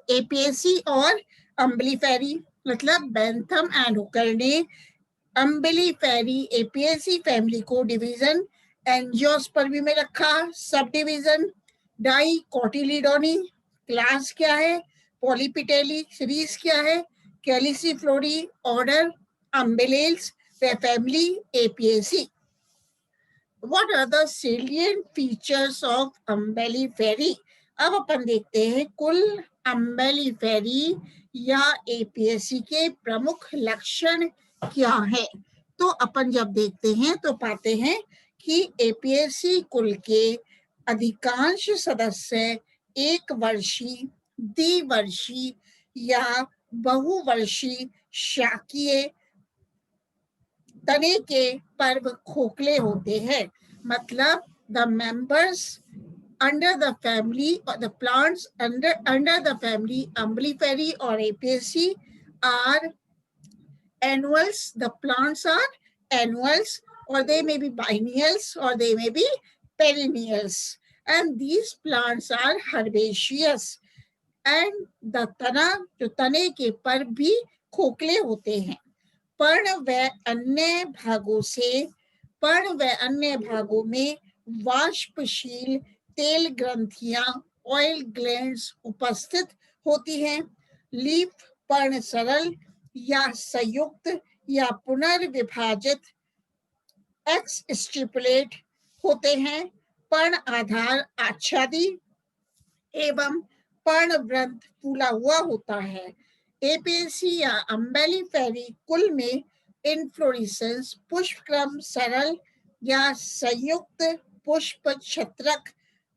APAC or अम्बलीफेरी, मतलब Bentham and Hooker ने अम्बलीफेरी APAC family को डिवीजन एंजियोस्पर्मी में रखा, सब डिवीजन डाइकोटिलीडोनी, क्लास क्या है पॉलीपिटेली, सीरीज क्या है calyciflorae, order umbellales, family apiaceae. What are the salient features of umbelliferae? अब अपन देखते हैं कुल अम्बेलीफेरी या एपीएसी के प्रमुख लक्षण क्या है। तो अपन जब देखते हैं तो पाते हैं कि एपीएसी कुल के अधिकांश सदस्य एक वर्षीय, द्विवर्षीय या बहुवर्षीय शाकीय तने के पर्व खोखले होते हैं। मतलब the members under the family or the plants under the family Umbelliferae or Apiaceae are annuals. The plants are annuals, or they may be biennials, or they may be perennials, and these plants are herbaceous. And the तना, जो तने के पर्व भी खोखले होते हैं। पर्ण व अन्य भागों में वाष्पशील तेल ग्रंथियां, ऑयल ग्लैंड्स उपस्थित होती हैं। लीफ पर्ण सरल या संयुक्त या पुनर्विभाजित एक्स स्टिपुलेट होते हैं। पर्ण आधार आच्छादी एवं पर्ण वृंत फूला हुआ होता है। एपीएसी या अम्बेलीफेरी कुल में इनफ्लोरेसेंस पुष्पक्रम सरल या संयुक्त पुष्प छत्रक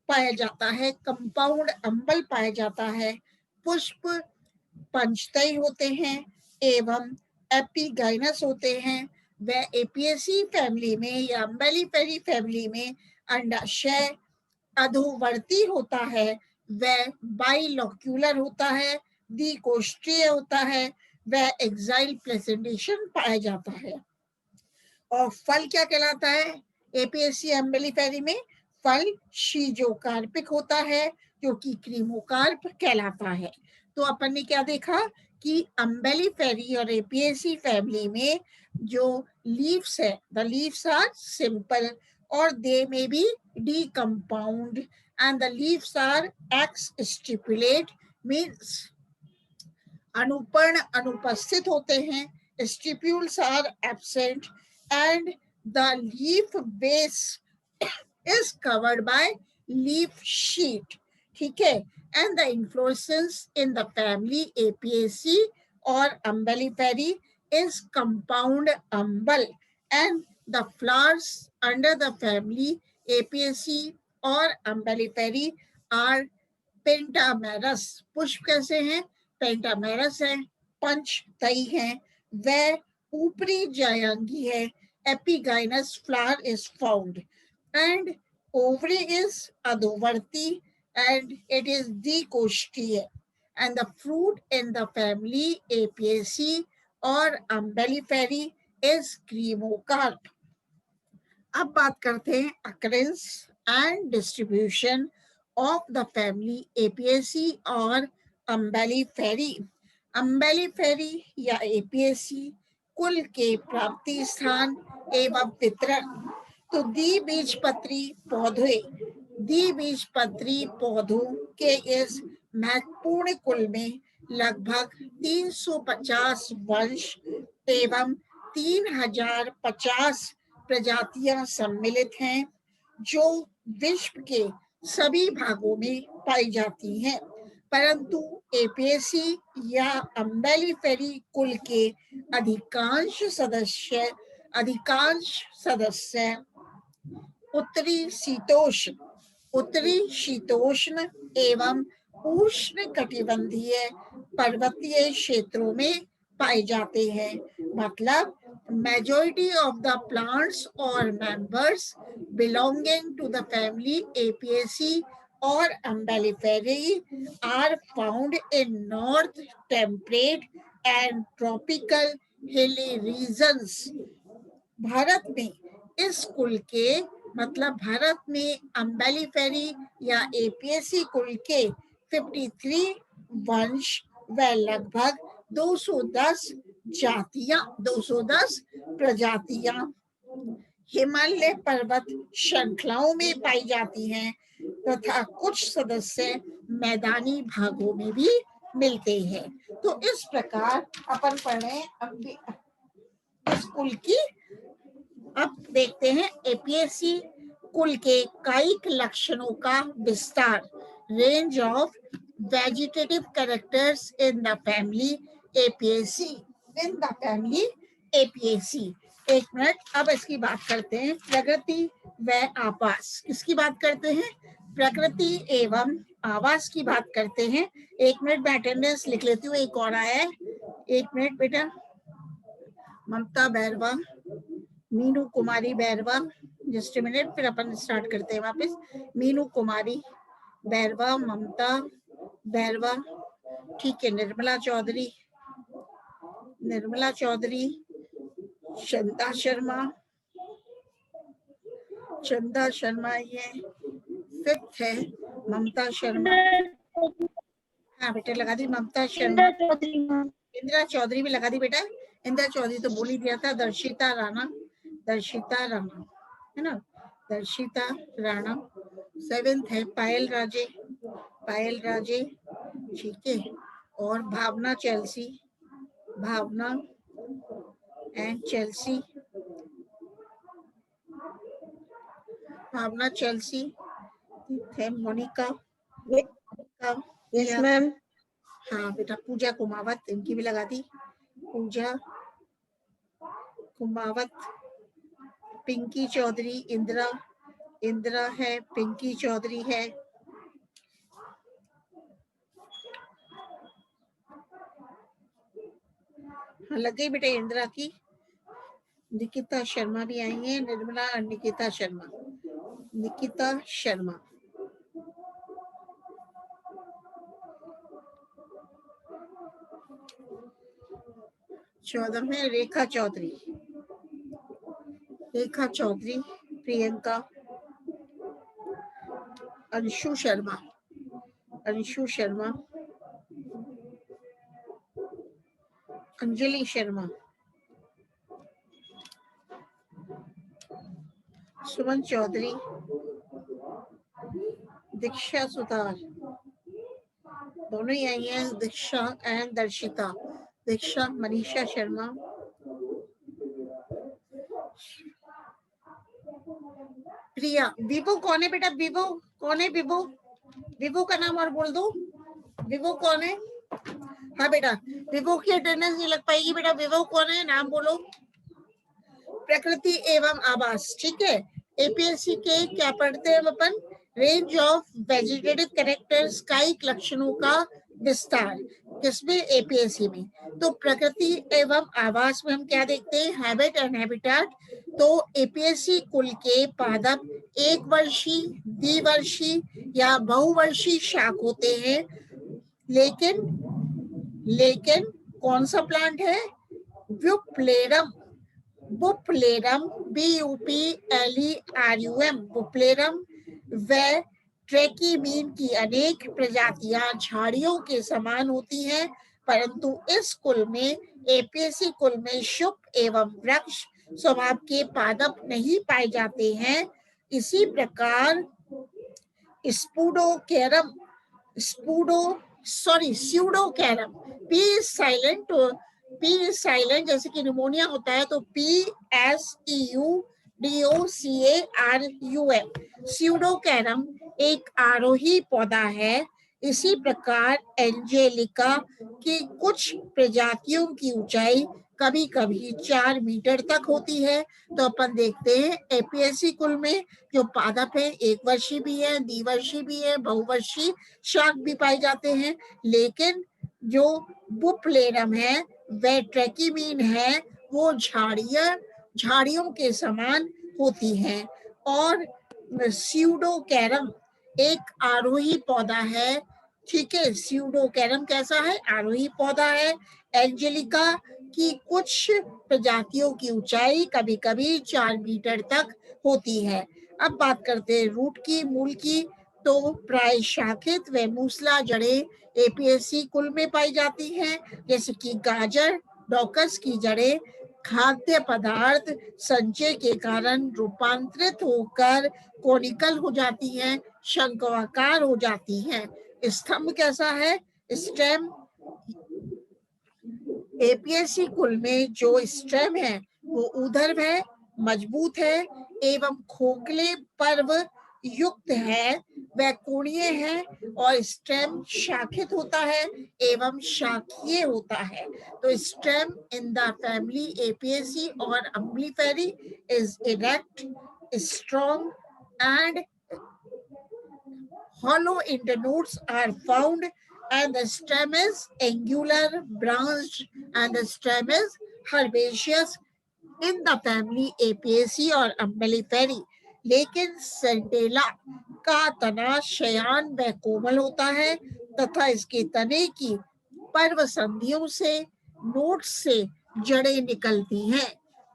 पाया जाता है। कंपाउंड अम्बल पाया जाता है। पुष्प पंचतई होते हैं एवं एपिगाइनस होते हैं। व एपीएसी फैमिली में या अम्बेलीफेरी फैमिली में अंडाशय अधोवर्ती होता है, वह बाइलोक्यूलर होता है, द्विकोष्ठीय होता है, वह एक्साइल प्रेजेंटेशन पाया जाता है। और फल क्या कहलाता है? एपीएसी अम्बेलीफेरी में फल शीजोकार्पिक होता है, जो कि क्रीमोकार्प कहलाता है। तो अपन ने क्या देखा कि अम्बेलीफेरी और एपीएसी फैमिली में जो लीव्स है, the leaves are simple or they may be decompound, and the leaves are X stipulate, means अनुपर्ण अनुपस्थित होते हैं। stipules are absent and the leaf base is covered by leaf sheet, ठीक है। and the inflorescence in the family Apiaceae or Umbelliferae is compound umbel, and the flowers under the family Apiaceae or Umbelliferae are pentamerous. पुष्प कैसे हैं? Pentamerous है, पंचतई है, वह ऊपरी जायांगी है। Epigynous flower is found and ovary is अधोवर्ती and it is द्विकोष्ठीय, and the fruit in the family Apiaceae or Umbelliferae is cremocarp. अब बात करते हैं occurrence and distribution of the family Apiaceae और Umbelliferae. Umbelliferae या Apiaceae कुल के प्राप्ति स्थान एवं वितरण। तो द्विबीजपत्री पौधों के इस महत्वपूर्ण कुल में लगभग 350 वंश एवं 3050 प्रजातियां सम्मिलित हैं, जो विश्व के सभी भागों में पाई जाती हैं। परंतु एपीएसी या अम्बेलीफेरी कुल के अधिकांश सदस्य उत्तरी शीतोष्ण एवं उष्ण कटिबंधीय पर्वतीय क्षेत्रों में पाए जाते हैं। मतलब majority of the plants or members belonging to the family Apiaceae or Umbelliferae are found in north temperate and tropical hilly regions. Bharat में इस कुल के, मतलब भारत में अम्बेलीफेरी या एपीएसी कुल के 53 वंश व लगभग 210 जातियां, 210 प्रजातियां हिमालय पर्वत श्रृंखलाओं में पाई जाती हैं तथा कुछ सदस्य मैदानी भागों में भी मिलते हैं। तो इस प्रकार अपन पढ़े इस कुल की। अब देखते हैं एपीएससी कुल के कायिक लक्षणों का विस्तार। Range of vegetative characters in the family APSC, in the family APSC. एक मिनट, अब इसकी बात करते हैं प्रकृति व आवास। किसकी बात करते हैं? प्रकृति एवं आवास की बात करते हैं। एक मिनट में अटेंडेंस लिख लेती हूँ। एक और आया है, एक मिनट बेटा। ममता बैरवा, मीनू कुमारी बैरवा, जस्ट मिनट, फिर अपन स्टार्ट करते हैं वापस। मीनू कुमारी बैरवा, ममता बैरवा, ठीक है। निर्मला चौधरी, निर्मला चौधरी, चंदा शर्मा, चंदा शर्मा ये फिफ्थ है। ममता शर्मा, हाँ बेटा लगा दी। ममता शर्मा, इंदिरा चौधरी भी लगा दी बेटा। इंदिरा चौधरी तो बोल ही दिया था। दर्शिता राणा, दर्शिता राणा है ना, दर्शिता राणा। सेवेंथ है पायल राजे, पायल राजे, ठीक है। और Bhavna Chelsea, Bhavna and Chelsea, Bhavna Chelsea, है। Monica, yes ma'am. हाँ बेटा। पूजा कुमावत, इनकी भी लगा दी। पूजा कुमावत, पिंकी चौधरी, इंदिरा, इंदिरा है, पिंकी चौधरी है। हाँ लग गई बेटा इंदिरा की। निकिता शर्मा भी आई है। निर्मला और निकिता शर्मा, निकिता शर्मा। चौदह में रेखा चौधरी, रेखा चौधरी, प्रियंका, अंशु शर्मा, अंशु शर्मा, अंजलि शर्मा, सुमन चौधरी, दीक्षा सुतार, दोनों ही आई हैं। दीक्षा एंड दर्शिता। दीक्षा, मनीषा शर्मा, प्रिया। विभू कौन है बेटा? विभू कौन है? विभू, विभू का नाम और बोल दो। विभू कौन है? हाँ बेटा, विभू की अटेंडेंस नहीं लग पाएगी बेटा। विभू कौन है? नाम बोलो। प्रकृति एवं आवास, ठीक है। एपीएससी के क्या पढ़ते हैं अपन? रेंज ऑफ वेजिटेटिव कैरेक्टर्स, कायिक लक्षणों का विस्तार। किसमें? एपीएससी में। तो प्रकृति एवं आवास में हम क्या देखते हैं? Habit and habitat. तो एपीएससी कुल के पादप एक वर्षीय, द्विवर्षीय या बहुवर्षीय शाक होते हैं। लेकिन कौन सा प्लांट है? ब्यूप्लेरम, बुप्लेरम, BUPLERUM, बुप्लेरम व ट्रेकीमीन की अनेक प्रजातियां झाड़ियों के समान होती हैं, परंतु इस कुल में, एपीएससी कुल में शुभ एवं वृक्ष स्वभाव के पादप नहीं पाए जाते हैं। इसी प्रकार स्पूडोकेरम, स्यूडोकेरम, P साइलेंट, P साइलेंट, जैसे कि निमोनिया होता है तो PSEUDOCARUM, स्यूडोकेरम एक आरोही पौधा है। इसी प्रकार एंजेलिका की कुछ प्रजातियों की ऊंचाई कभी कभी 4 मीटर तक होती है। तो अपन देखते हैं एपीएससी कुल में जो पादप है, एक वर्षीय भी है, द्विवर्षीय भी है, बहुवर्षीय शाक भी पाए जाते हैं। लेकिन जो बुप्लेरम है व ट्रेकीमीन है वो झाड़ियों के समान होती हैं। और स्यूडोकेरम एक आरोही पौधा है, ठीक है। स्यूडोकेरम कैसा है? आरोही पौधा है। एंजेलिका की कुछ प्रजातियों की ऊंचाई कभी कभी 4 मीटर तक होती है। अब बात करते हैं रूट की, मूल की। तो प्राय शाखित व मूसला जड़े एपीएसी कुल में पाई जाती हैं, जैसे कि गाजर, डॉकस की जड़ें खाद्य पदार्थ संचय के कारण रूपांतरित होकर कोनिकल हो जाती हैं, शंक्वाकार हो जाती हैं। स्तंभ कैसा है? स्टेम एपीएसी कुल में जो स्टेम है वो ऊर्ध्व है, मजबूत है एवं खोखले पर्व युक्त है, वह कोणीय है और स्टेम शाखित होता है एवं शाखीय होता है। तो stem in the family apiaceae or umbelliferae is erect, strong and hollow internodes are found, and the stem is angular, branched, and the stem is herbaceous in the family Apiaceae और Umbelliferae। लेकिन Centella का तना शयान व कोमल होता है तथा इसके तने की पर्व संधियों से नोट से जड़ें निकलती हैं।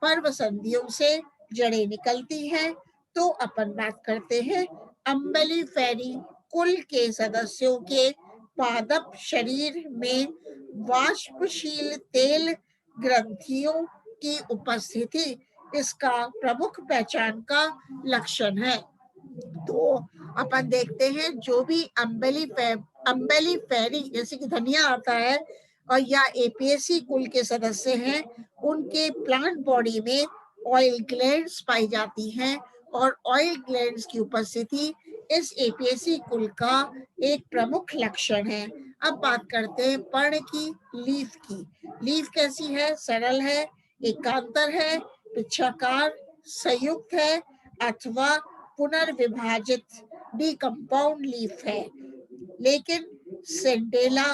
पर्व संधियों से जड़ें निकलती हैं। तो अपन बात करते हैं अम्बेलिफेरी कुल के सदस्यों के पादप शरीर में वाष्पशील तेल ग्रंथियों की उपस्थिति इसका प्रमुख पहचान का लक्षण है। तो अपन देखते हैं जो भी अम्बेलिफेरी जैसे कि धनिया आता है और या एपीएसी कुल के सदस्य हैं, उनके प्लांट बॉडी में ऑयल ग्लैंड्स पाई जाती हैं और ऑयल ग्लैंड्स की उपस्थिति इस एपीएसी कुल का एक प्रमुख लक्षण है। अब बात करते हैं पर्ण की, लीफ की। लीफ कैसी है? सरल है, एकांतर है, पिच्छाकार, संयुक्त है अथवा पुनर्विभाजित डीकम्पाउंड लीफ है। लेकिन सेंडेला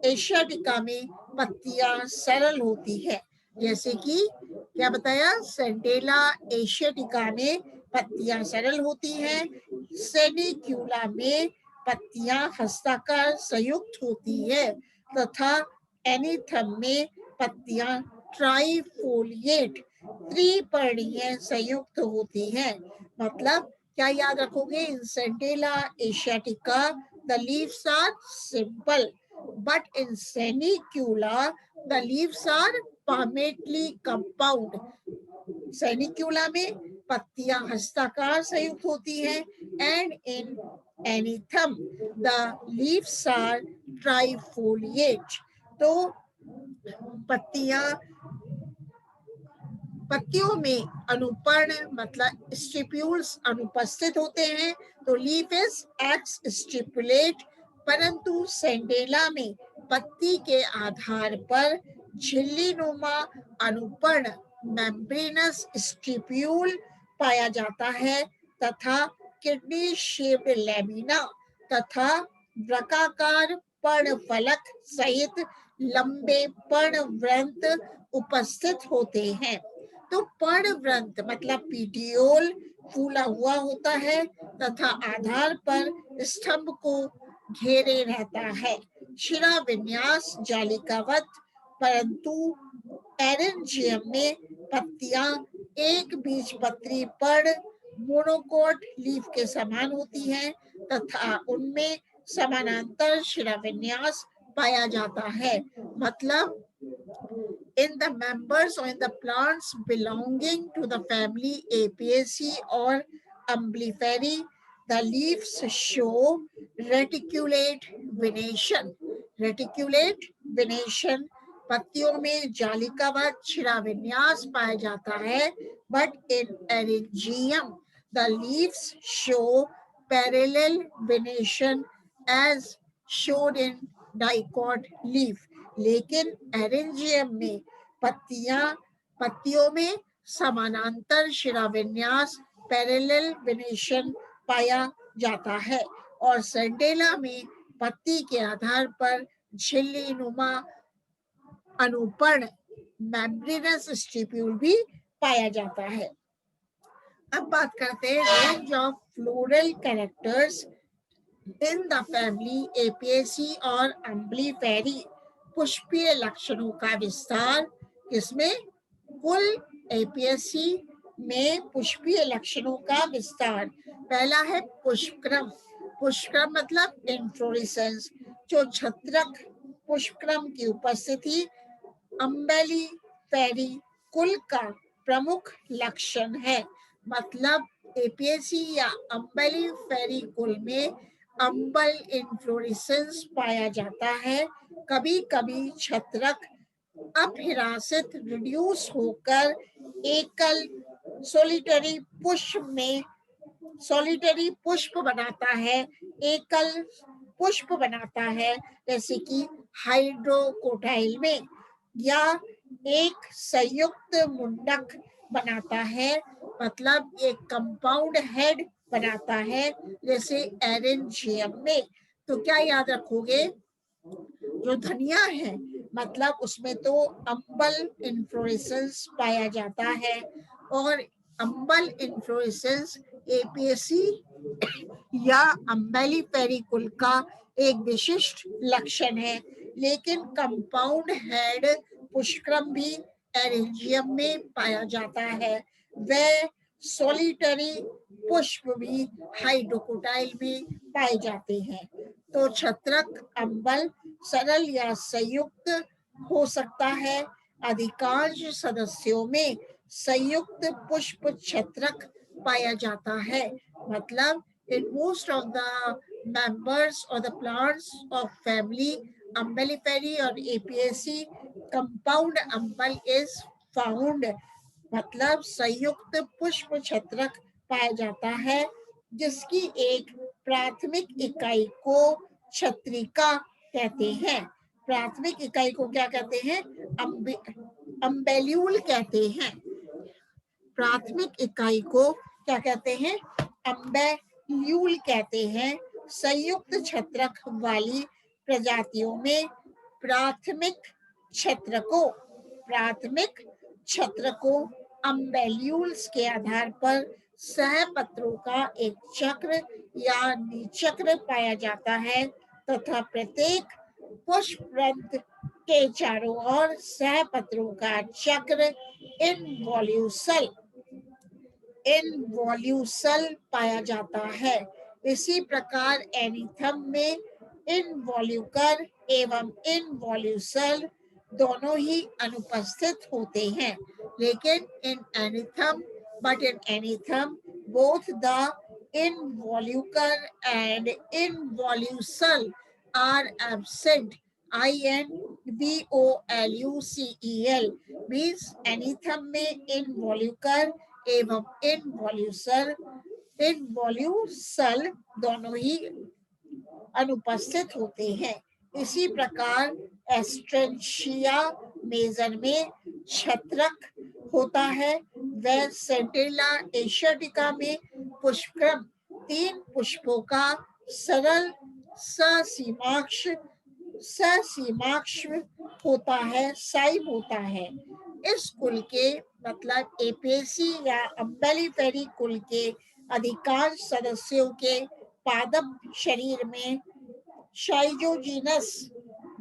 एशियाटिका में पत्तियां सरल होती है। जैसे कि क्या बताया? सेंडेला एशियाटिका में पत्तियां सरल होती हैं, सेनिक्यूला में पत्तियां हस्ताकार संयुक्त होती है तथा एनीथम में पत्तियां ट्राइफोलिएट त्रिपर्णीय संयुक्त होती हैं। मतलब क्या याद रखोगे? इन सेंडेला asiatica the leaves are simple, but in Senicula the leaves are palmately compound. Sanicula में पत्तियां हस्ताकार संयुक्त होती हैं and in anethum the leaves are trifoliate. तो पत्तियों में अनुपर्ण मतलब स्टिप्यूल्स अनुपस्थित होते हैं, तो लीफ इज एक्स स्टिपुलेट। परंतु सेंडेला में पत्ती के आधार पर झिल्लीनुमा अनुपर्ण मेम्ब्रेनस स्टिप्यूल पाया जाता है तथा किडनी शेप्ड लैमिना तथा वृक्काकार पर्णफलक सहित लंबे पर्णवृंत उपस्थित होते हैं। तो पर्णवृंत मतलब पीटियोल फूला हुआ होता है तथा आधार पर स्तंभ को घेरे रहता है। शिरा विन्यास जालिकावत, परंतु एरेंजियम में पत्तियां एक बीजपत्री पर्ण मोनोकोट लीफ के समान होती हैं तथा उनमें समानांतर शिरा विन्यास पाया जाता है। मतलब in the members or in the plants belonging to the family Apiaceae or Umbelliferae, the leaves show reticulate venation. Reticulate venation पत्तियों में जालिकावत शिराविन्यास पाया जाता है, but in Eryngium the leaves show parallel venation as shown in dicot leaf. लेकिन एरेंजियम में पत्तियों में समानांतर शिराविन्यास पैरेलल वेनेशन पाया जाता है और सेंडेला में पत्ती के आधार पर झिल्ली नुमा अनुपर्ण मेम्ब्रेनस स्टिप्यूल भी पाया जाता है। अब बात करते हैं range of floral characters in the family Apiaceae और अम्बलीफेरी। पुष्पीय लक्षणों का विस्तार, इसमें कुल एपिएसी में पुष्पीय लक्षणों का विस्तार। पहला है पुष्पक्रम। पुष्पक्रम मतलब इन्फ्लोरेसेंस। जो छत्रक पुष्पक्रम की उपस्थिति अम्बेलिफेरी कुल का प्रमुख लक्षण है। मतलब एपियेसी या अम्बेलिफेरी कुल में अम्बल इन्फ्लोरेसेंस पाया जाता है। कभी कभी छत्रक अपहिरासित रिड्यूस होकर एकल सोलिटरी पुष्प बनाता है, एकल पुष्प बनाता है, जैसे कि हाइड्रोकोटाइल में, या एक संयुक्त मुंडक बनाता है, मतलब एक कंपाउंड हेड बनाता है, जैसे एरेंजियम में। तो क्या याद रखोगे, जो धनिया है मतलब उसमें तो अम्बल इन्फ्लोरेसेंस पाया जाता है, और अम्बल इन्फ्लोरेसेंस एपियेसी या अम्बेलिफेरी कुल का एक विशिष्ट लक्षण है। लेकिन कंपाउंड हेड पुष्पक्रम भी एरेंजियम में पाया जाता है। वह सोलिटरी पुष्प भी हाइड्रोकोटाइल में पाए जाते हैं। तो छत्रक अम्बल सरल या संयुक्त हो सकता है। अधिकांश सदस्यों में संयुक्त पुष्प छत्रक पाया जाता है। मतलब in most of the members or the plants of family Umbelliferae or Apiaceae, compound umbel is found। मतलब संयुक्त पुष्प छत्रक पाया जाता है, जिसकी एक प्राथमिक इकाई को छत्रिका कहते हैं। प्राथमिक इकाई को क्या कहते हैं? अम्बेल्यूल कहते हैं। प्राथमिक इकाई को क्या कहते हैं? अम्बेल्यूल कहते हैं। संयुक्त छत्रक वाली प्रजातियों में प्राथमिक छत्रकों अम्बेल्यूल्स के आधार पर सहपत्रों का एक चक्र या निचक्र पाया जाता है, तथा प्रत्येक पुष्परंध्र के चारों ओर सहपत्रों का चक्र इनवॉल्यूसल पाया जाता है। इसी प्रकार एनीथम में इनवॉल्यूकर एवं इनवॉल्यूसल दोनों ही अनुपस्थित होते हैं। लेकिन इन एनीथम both the involucre and involucral are absent। INVOLUCEL means एनीथम में इनवॉल्यूकर एवं इनवॉल्यूसल दोनों ही अनुपस्थित होते हैं। इसी प्रकार एस्ट्रेंशिया मेजर में छत्रक होता है। वह सेंटेला एशियाटिका में पुष्पक्रम 3 पुष्पों का सरल ससीमाक्ष होता है, साइम होता है। इस कुल के मतलब एपियेसी या अम्बेलिफेरी कुल के अधिकांश सदस्यों के पादप शरीर में शाइजोजीनस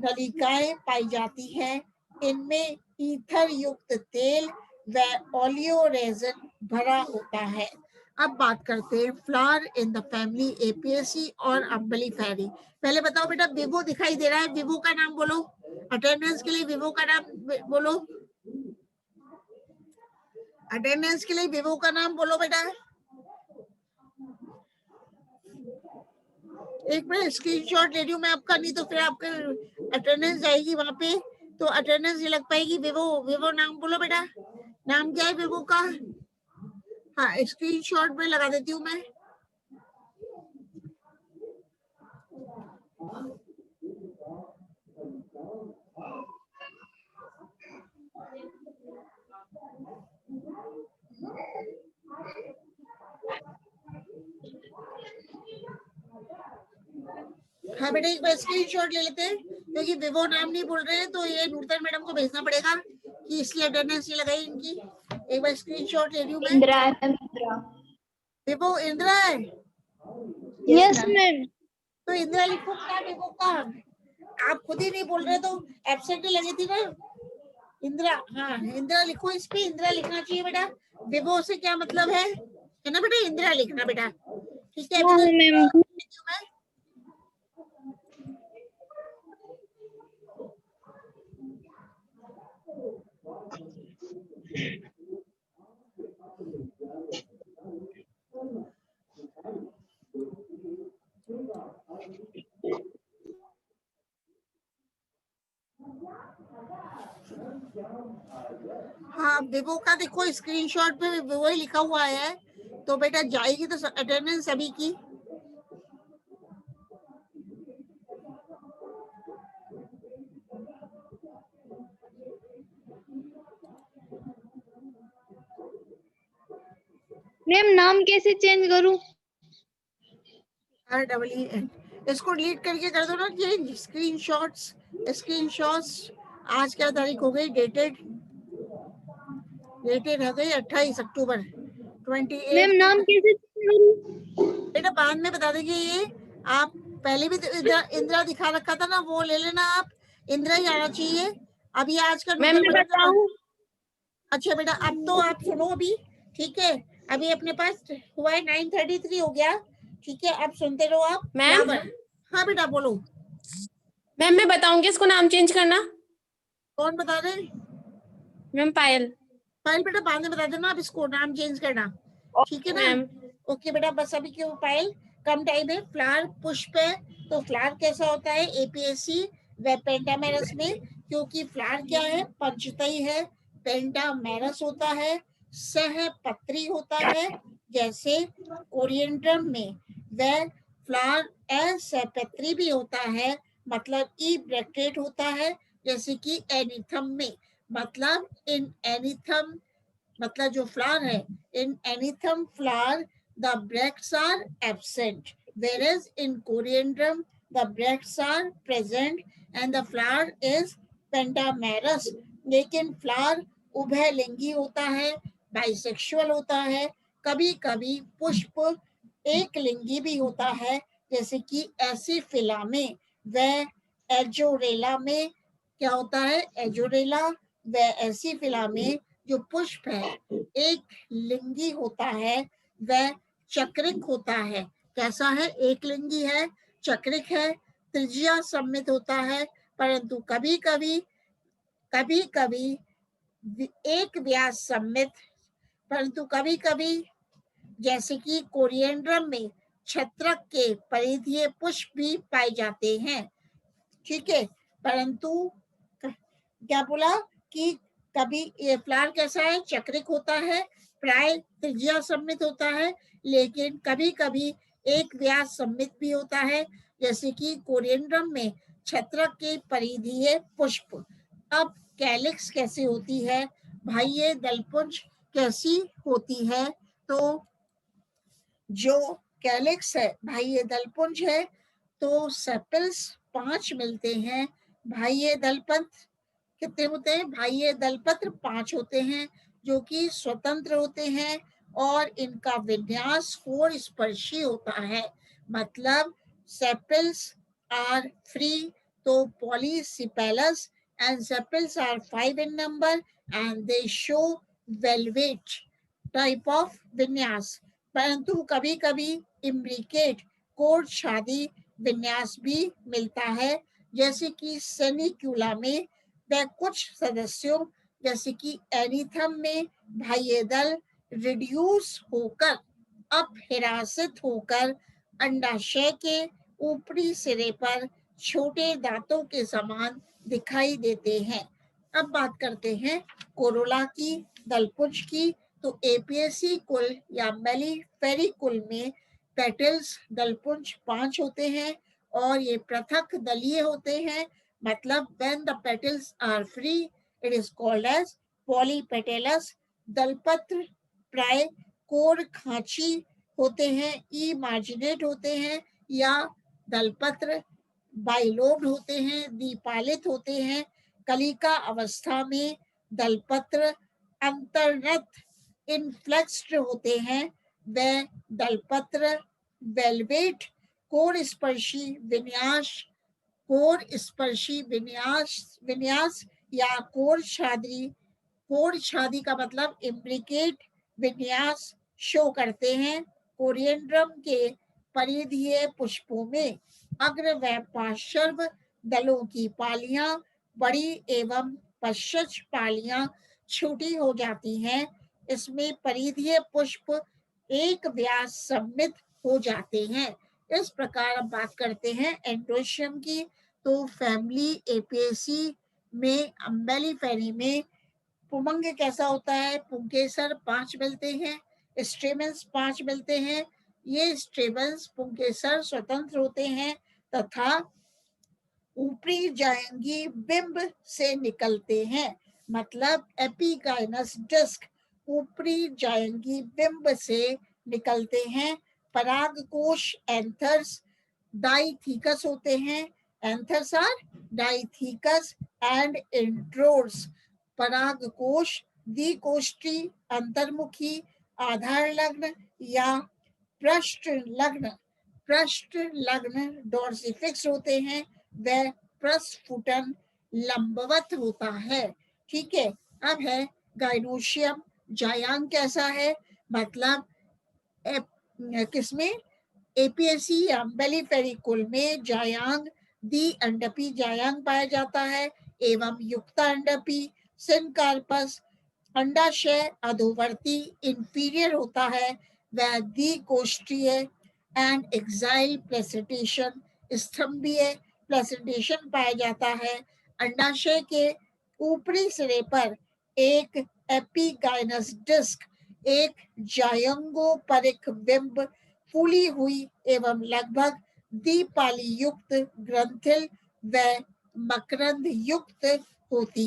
नलिकाएं पाई जाती हैं। इनमें ईथर युक्त तेल व ओलियो रेजिन भरा होता है। अब बात करते हैं फ्लावर इन द फैमिली एपियेसी और अम्बेलिफेरी। पहले बताओ बेटा, विवो दिखाई दे रहा है, विवो का नाम बोलो। अटेंडेंस के लिए विवो का नाम बोलो। अटेंडेंस के लिए विवो का नाम बोलो बेटा। एक मिनट स्क्रीनशॉट ले रही हूँ मैं आपका, नहीं तो फिर आपका अटेंडेंस जाएगी वहां पे, तो अटेंडेंस नहीं लग पाएगी। विवो नाम बोलो बेटा। नाम क्या है विवो का? हाँ, स्क्रीनशॉट में लगा देती हूँ मैं। हाँ बेटा, एक बार स्क्रीनशॉट ले लेते हैं, क्योंकि विवो नाम नहीं बोल रहे हैं तो ये नूतन मैडम को भेजना पड़ेगा कि इसलिए अटेंडेंस नहीं लगाई इनकी। एक बार स्क्रीनशॉट ले रही हूँ मैं। इंदिरा विवो इंदिरा है? Yes ma'am. तो इंदिरा लिखो क्या विवो का? आप खुद ही नहीं बोल रहे तो एब्सेंट ही लगी थी ना इंदिरा। हाँ, इंदिरा लिखो, इस पे इंदिरा लिखना चाहिए बेटा। विवो से क्या मतलब है ना बेटा? इंदिरा लिखना बेटा, ठीक है? मैम हाँ, विवो का देखो स्क्रीनशॉट पे विवो ही लिखा हुआ है, तो बेटा जाएगी तो अटेंडेंस सभी की। मैम नाम कैसे चेंज करूं? REEN इसको डिलीट करके कर दो ना, ये स्क्रीनशॉट्स आज क्या तारीख हो गई, डेटेड हो गई 28 अक्टूबर 28 मैम नाम कैसे चेंज करूं? बेटा बाद में बता देंगे ये। आप पहले भी तो इंदिरा दिखा रखा था ना, वो ले लेना आप, इंदिरा ही आना चाहिए। अभी आज का मैम मैं बताऊं? अच्छा बेटा अब तो आप सुनो अभी, ठीक है। अभी अपने पास हुआ है 9:33 हो गया, ठीक है। अब सुनते रहो आप। मैम हाँ बेटा बोलो। मैम मैं बताऊंगी इसको नाम चेंज करना। कौन बता रहे? मैम पायल। पायल बेटा बाद में बता देना, आप इसको नाम चेंज करना, ठीक है ना। मैम ओके बेटा, बस अभी क्यों पायल, कम टाइम है। फ्लावर पुष्प है, तो फ्लावर कैसा होता है एपीएससी व पेंटामेरस में, क्योंकि फ्लावर क्या है, पंचतई है। पेंटामेरस होता है सहपत्री होता है, जैसे कोरिएंड्रम में। वह फ्लावर असहपत्री भी होता है, मतलब ई ब्रैकेट होता है, जैसे कि एनीथम में। मतलब इन एनीथम, मतलब जो फ्लावर है, in anythum flower the bracts are absent, whereas in coriandrum the bracts are present and the flower is pentamerous। लेकिन फ्लावर उभयलिंगी होता है, बाइसेक्सुअल होता है। कभी कभी पुष्प एक लिंगी भी होता है, जैसे कि एसिफिला में व एजोरेला में। क्या होता है एजोरेला व एसिफिला में जो पुष्प है एक लिंगी होता है, वह चक्रिक होता है। कैसा है, एक लिंगी है, चक्रिक है, त्रिज्या सम्मित होता है, परंतु कभी कभी एक व्यास सम्मित, परंतु कभी कभी जैसे कि कोरिएंड्रम में छत्रक के परिधीय पुष्प भी पाए जाते हैं, ठीक है। परंतु क्या बोला कि कभी ये फ्लावर कैसा है, चक्रिक होता है, प्राय त्रिज्या सम्मित होता है, लेकिन कभी कभी एक व्यास सम्मित भी होता है, जैसे कि कोरिएंड्रम में छत्रक के परिधीय पुष्प। अब कैलिक्स कैसे होती है भाई, ये दलपुंज कैसी होती है, तो जो कैलिक्स है भाई ये दलपुंज है, तो सेपल्स 5 मिलते हैं भाई, ये दलपत्र कितने होते हैं भाई, ये दलपत्र 5 होते हैं, जो कि स्वतंत्र होते हैं, और इनका विन्यास कोर स्पर्शी होता है। मतलब सेपल्स आर फ्री, तो polysepalous and sepals are 5 in number and they show velvet type of विन्यास। परंतु कभी कभी इम्ब्रिकेट कोर्ट शादी विन्यास भी मिलता है, जैसे कि सेनिक्यूला में व कुछ सदस्यों जैसे कि एनीथम में बाह्य दल रिड्यूस होकर अपहिरासित होकर अंडाशय के ऊपरी सिरे पर छोटे दांतों के समान दिखाई देते हैं। अब बात करते हैं कोरोला की, दलपुंज की। तो एपीएससी कुल या मेलिफेरी कुल में पेटल्स दलपुंज 5 होते हैं, और ये पृथक दलीय होते हैं। मतलब when the petals are free it is called as polypetalous। दलपत्र प्राय कोर खांची होते हैं, ई मार्जिनेट होते हैं, या दलपत्र बाइलोब्ड होते हैं, दीपालित होते हैं। कलिका अवस्था में दलपत्र अंतर्नत इनफ्लेक्स्ड होते हैं, व दलपत्र वेलवेट कोर स्पर्शी विन्यास, विन्यास या कोर छादी का मतलब इम्ब्रिकेट विन्यास शो करते हैं। कोरिएंड्रम के परिधीय पुष्पों में अग्र व पार्श्व दलों की पालियां बड़ी एवं पश्च पालियां छोटी हो जाती हैं। इसमें परिधीय पुष्प एक व्यास सम्मित हो जाते हैं। इस प्रकार अब बात करते हैं एंड्रोशियम की। तो फैमिली एपियेसी में अम्बेलिफेरी में पुमंग कैसा होता है? पुंकेसर 5 मिलते हैं, स्टेमन्स 5 मिलते हैं। ये स्टेमन्स पुंकेसर स्वतंत्र होते हैं तथा ऊपरी जायंगी बिंब से निकलते हैं। मतलब एपिगाइनस डिस्क ऊपरी जायंगी बिंब से निकलते हैं। परागकोश एंथर्स डाइथीकस होते हैं। Anthers are dithecous and introrse. परागकोश द्विकोष्ठी, अंतर्मुखी, आधार लग्न या पृष्ठ लग्न डोर्सिफिक्स होते हैं। वह प्रस्फुटन लंबवत होता है। ठीक है, अब है गाइनोशियम। जायांग कैसा है? मतलब किसमें? एपीएसी या बेलीफेरी कुल में जायांग द्विअंडपी जायांग पाया जाता है एवं युक्तांडपी सिनकार्पस। अंडाशय अधोवर्ती इंफीरियर होता है, वह द्विकोष्ठीय एंड एक्साइल प्लेसिटेशन स्तंभीय प्लेसिटेशन पाया जाता है। अंडाशय के ऊपरी सिरे पर एक एपिगाइनस डिस्क, एक जायंगोपरिक बिंब, फूली हुई एवं लगभग द्विपाली युक्त ग्रंथिल व मकरंद युक्त होती